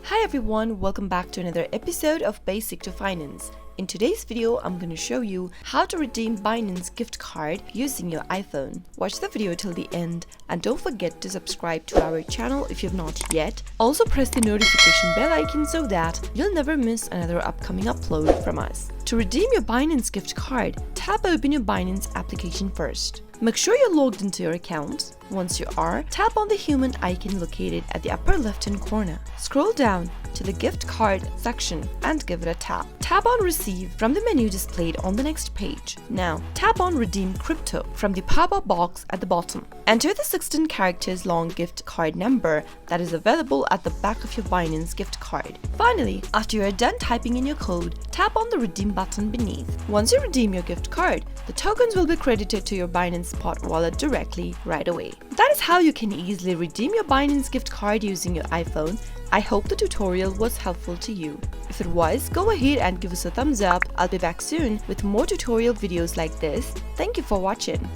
Hi everyone, welcome back to another episode of Basic to Finance. In today's video, I'm going to show you how to redeem Binance gift card using your iPhone. Watch the video till the end and don't forget to subscribe to our channel if you've not yet. Also press the notification bell icon so that you'll never miss another upcoming upload from us. To redeem your Binance gift card, tap open your Binance application first. Make sure you're logged into your account. Once you are, tap on the human icon located at the upper left-hand corner. Scroll down to the gift card section and give it a tap. Tap on Receive from the menu displayed on the next page. Now, tap on Redeem Crypto from the pop-up box at the bottom. Enter the 16 characters long gift card number that is available at the back of your Binance gift card. Finally, after you are done typing in your code, tap on the Redeem button beneath. Once you redeem your gift card, the tokens will be credited to your Binance Spot wallet directly right away. That is how you can easily redeem your Binance gift card using your iPhone. I hope the tutorial was helpful to you. If it was, go ahead and give us a thumbs up. I'll be back soon with more tutorial videos like this. Thank you for watching.